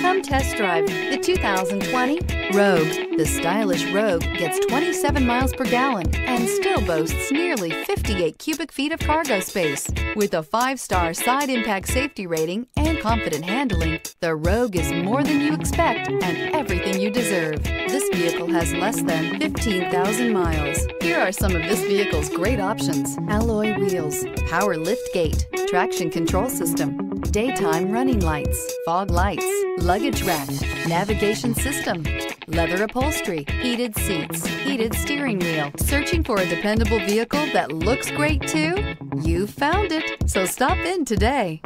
Come test drive the 2020 Rogue. The stylish Rogue gets 27 miles per gallon and still boasts nearly 58 cubic feet of cargo space. With a 5-star side impact safety rating and confident handling, the Rogue is more than you expect and everything you deserve. This vehicle has less than 15,000 miles. Here are some of this vehicle's great options: alloy wheels, power lift gate, traction control system, daytime running lights, fog lights, luggage rack, navigation system, leather upholstery, heated seats, heated steering wheel. Searching for a dependable vehicle that looks great too? You found it, so stop in today.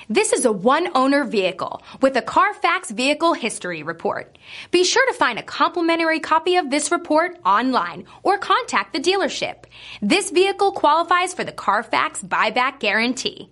This is a one-owner vehicle with a Carfax Vehicle History Report. Be sure to find a complimentary copy of this report online or contact the dealership. This vehicle qualifies for the Carfax Buyback Guarantee.